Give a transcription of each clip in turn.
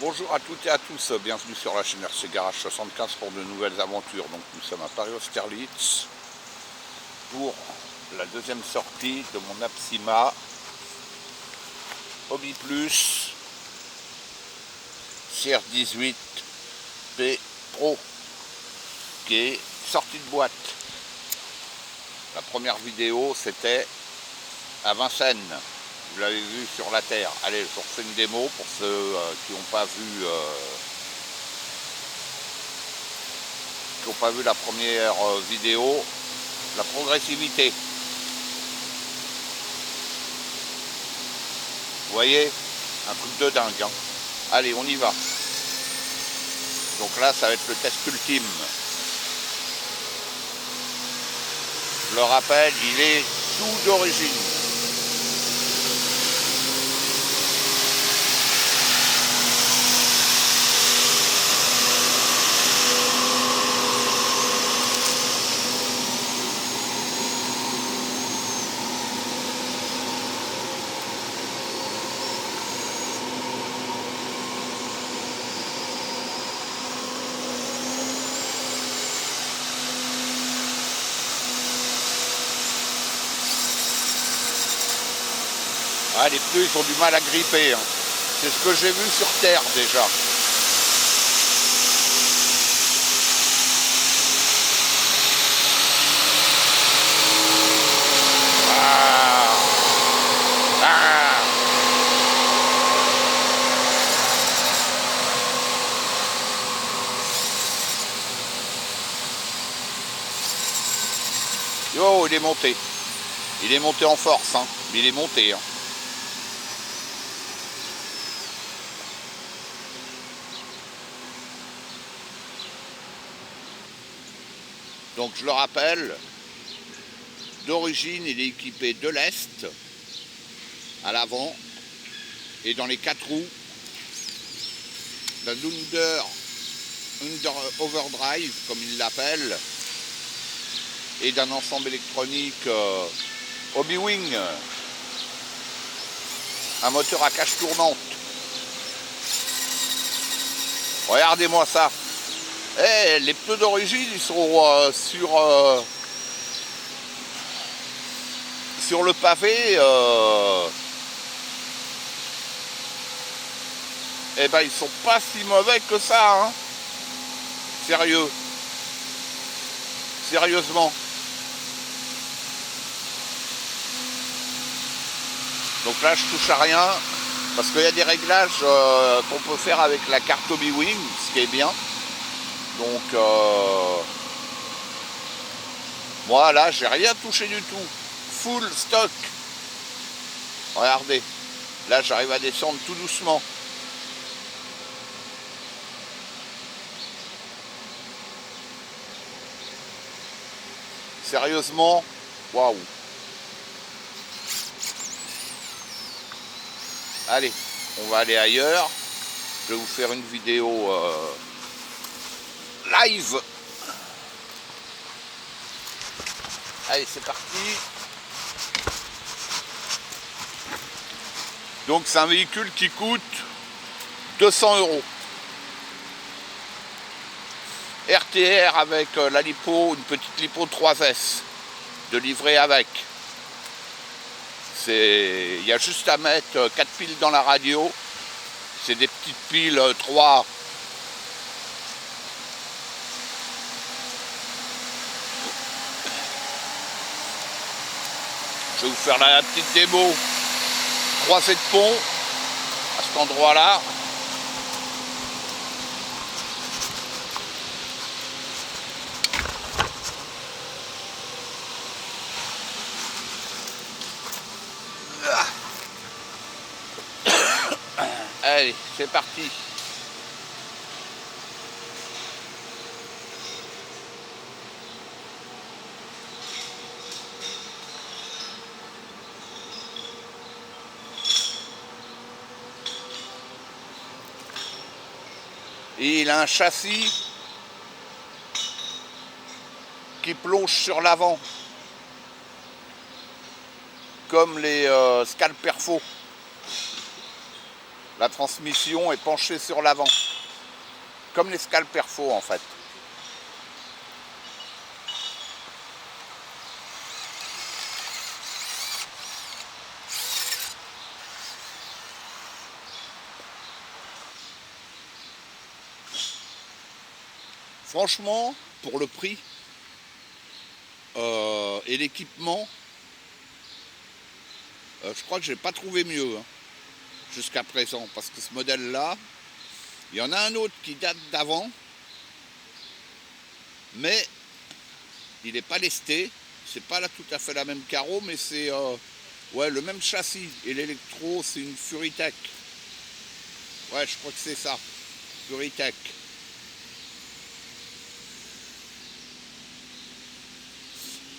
Bonjour à toutes et à tous, bienvenue sur la chaîne RC Garage 75 pour de nouvelles aventures. Donc nous sommes à Paris-Austerlitz pour la deuxième sortie de mon Apsima Hobby Plus CR18 P Pro qui est sortie de boîte. La première vidéo c'était à Vincennes. Vous l'avez vu sur la Terre. Allez, je vous refais une démo pour ceux qui n'ont pas vu la première vidéo. La progressivité. Vous voyez, un truc de dingue. Hein. Allez, on y va. Donc là, ça va être le test ultime. Je le rappelle, il est tout d'origine. Ah, les pneus ils ont du mal à gripper. Hein. C'est ce que j'ai vu sur Terre déjà. Ah. Ah. Yo, il est monté. Il est monté en force, hein. Mais il est monté. Hein. Donc je le rappelle, d'origine il est équipé de lest à l'avant et dans les 4 roues d'un under overdrive comme il l'appelle et d'un ensemble électronique Hobby-Wing, un moteur à cage tournante. Regardez-moi ça. Eh, les pneus d'origine, ils sont sur le pavé. Eh ben, ils sont pas si mauvais que ça. Hein. Sérieux. Sérieusement. Donc là, je touche à rien. Parce qu'il y a des réglages qu'on peut faire avec la carte Hobby-Wing, ce qui est bien. Donc, moi là, j'ai rien touché du tout. Full stock. Regardez. Là, j'arrive à descendre tout doucement. Sérieusement, waouh. Allez, on va aller ailleurs. Je vais vous faire une vidéo live. Allez, c'est parti. Donc c'est un véhicule qui coûte 200 €. RTR avec la lipo, une petite lipo 3S de livrer avec. Il y a juste à mettre 4 piles dans la radio. C'est des petites piles 3. Je vais vous faire la petite démo. Croisée de pont à cet endroit-là. Allez, c'est parti. Et il a un châssis qui plonge sur l'avant, comme les Scalperfo. La transmission est penchée sur l'avant. Comme l'escale perfo en fait. Franchement, pour le prix et l'équipement, je crois que j'ai pas trouvé mieux hein, jusqu'à présent. Parce que ce modèle-là, il y en a un autre qui date d'avant, mais il n'est pas lesté. C'est pas là tout à fait la même carreau, mais c'est ouais, le même châssis. Et l'électro, c'est une Furitech. Ouais, je crois que c'est ça. Furitech.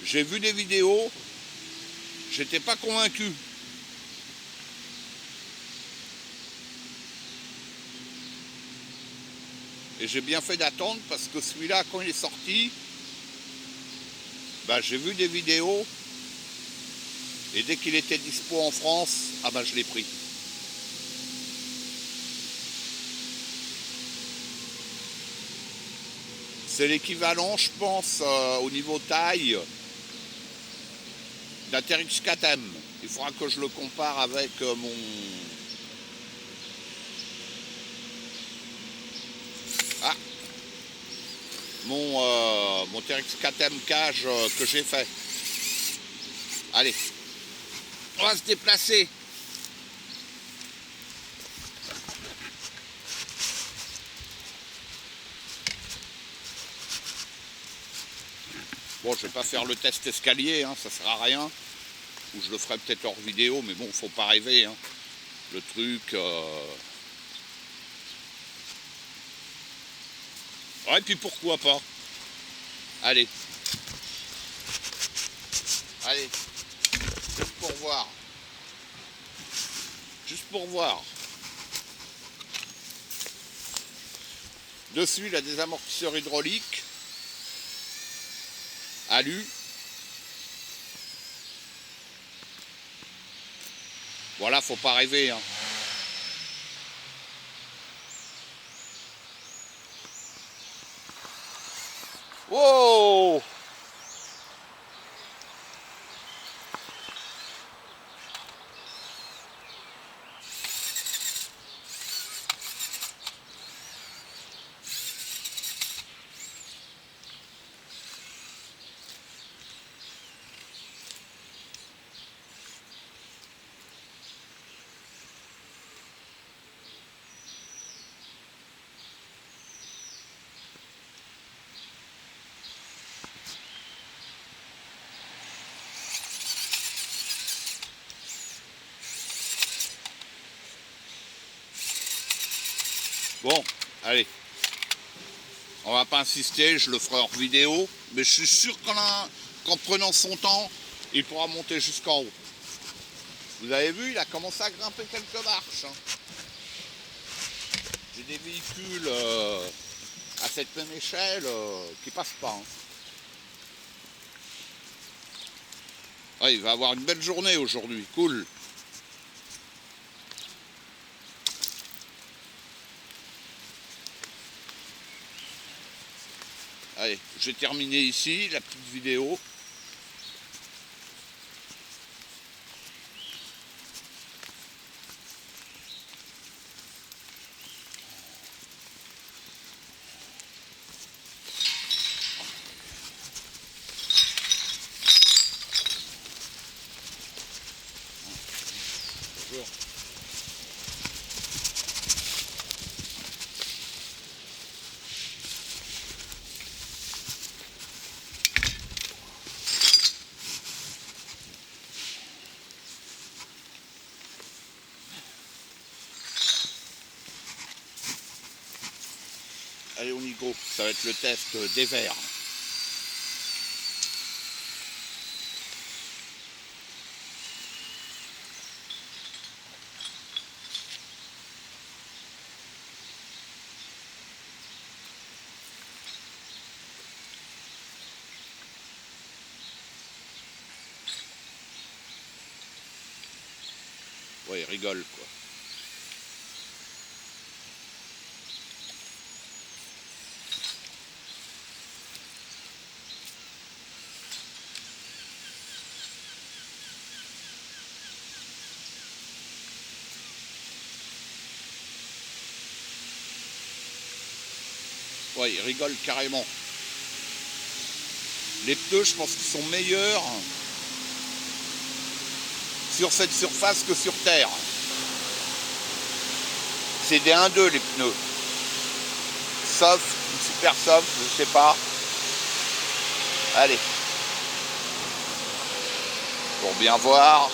J'ai vu des vidéos, j'étais pas convaincu. Et j'ai bien fait d'attendre parce que celui-là, quand il est sorti, bah, j'ai vu des vidéos et dès qu'il était dispo en France, ah bah, je l'ai pris. C'est l'équivalent, je pense, au niveau taille d'un TRX 4M. Il faudra que je le compare avec mon TRX 4M cage que j'ai fait. Allez, on va se déplacer. Bon, je vais pas faire le test escalier, hein, ça sert à rien. Ou je le ferai peut-être hors vidéo, mais bon, faut pas rêver. Hein. Le truc... Ouais, puis pourquoi pas. Allez. Allez. Juste pour voir. Juste pour voir. Dessus, il a des amortisseurs hydrauliques. Alu. Voilà, faut pas rêver. Hein. Wow! Bon, allez. On va pas insister, je le ferai hors vidéo, mais je suis sûr qu'en prenant son temps, il pourra monter jusqu'en haut. Vous avez vu, il a commencé à grimper quelques marches. Hein. J'ai des véhicules à cette même échelle qui passent pas. Hein. Ouais, il va avoir une belle journée aujourd'hui, cool. Allez, je vais terminer ici la petite vidéo. Bonjour. Allez, on y go. Ça va être le test des verres. Ouais, il rigole, quoi. Ouais, il rigole carrément. Les pneus, je pense qu'ils sont meilleurs sur cette surface que sur terre. C'est des 1-2 les pneus. Soft, super soft, je sais pas. Allez. Pour bien voir.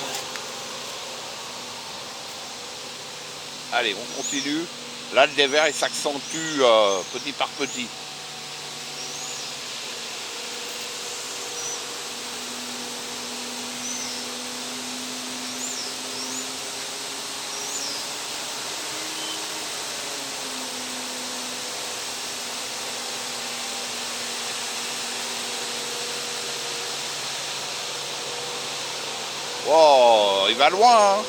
Allez, on continue. Là, le dévers, il s'accentue petit par petit. Oh, il va loin, hein.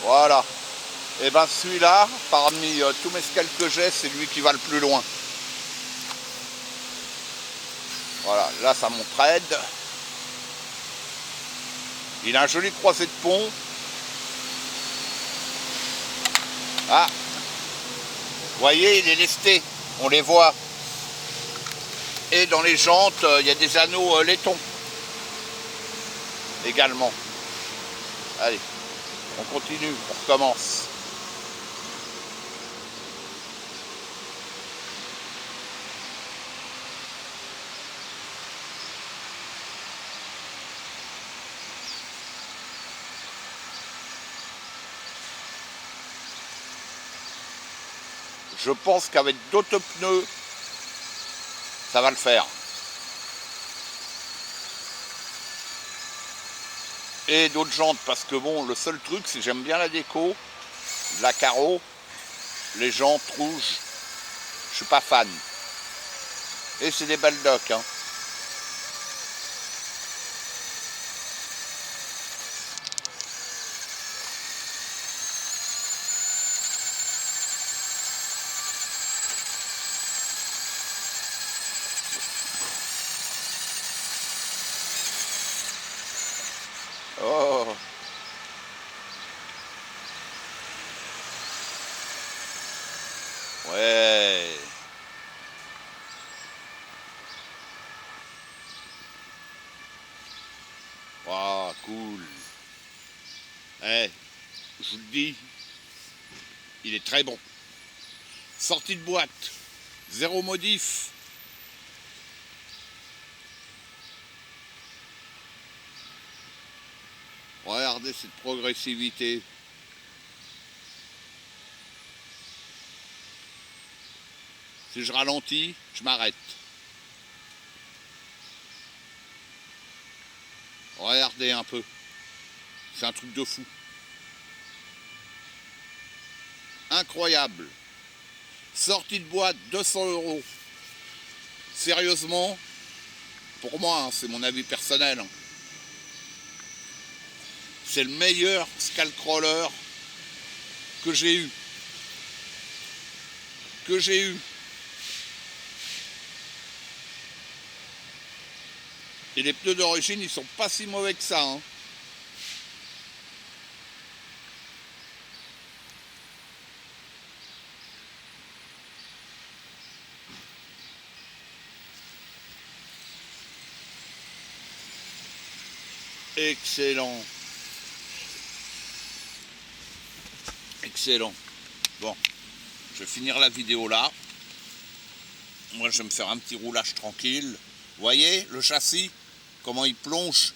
Voilà. Et ben celui-là, parmi tous mes scales que j'ai, c'est lui qui va le plus loin. Voilà, là ça monte raide. Il a un joli croisé de pont. Ah, vous voyez, il est lesté, on les voit. Et dans les jantes, il y a des anneaux laiton également. Allez, on continue, on recommence. Je pense qu'avec d'autres pneus, ça va le faire. Et d'autres jantes, parce que bon, le seul truc, c'est que j'aime bien la déco, la carreau, les jantes rouges, je suis pas fan. Et c'est des belles docks, hein. Oh. Ouais. Waouh, cool. Eh, je vous le dis, il est très bon. Sortie de boîte, zéro modif. Regardez cette progressivité. Si je ralentis, je m'arrête. Regardez un peu. C'est un truc de fou. Incroyable. Sortie de boîte, 200 €. Sérieusement, pour moi, hein, c'est mon avis personnel. Hein. C'est le meilleur Skullcrawler que j'ai eu. Et les pneus d'origine, ils sont pas si mauvais que ça. Hein. Excellent. Excellent. Bon, je vais finir la vidéo là. Moi, je vais me faire un petit roulage tranquille. Vous voyez le châssis, comment il plonge,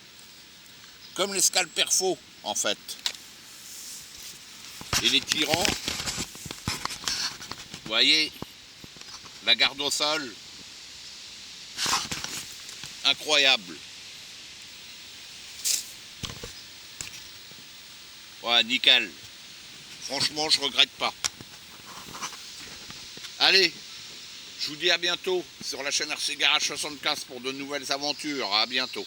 comme les Scal Perfo en fait. Et les tirants, vous voyez, la garde au sol, incroyable. Ouais, nickel. Franchement, je regrette pas. Allez, je vous dis à bientôt sur la chaîne RC Garage 75 pour de nouvelles aventures. À bientôt.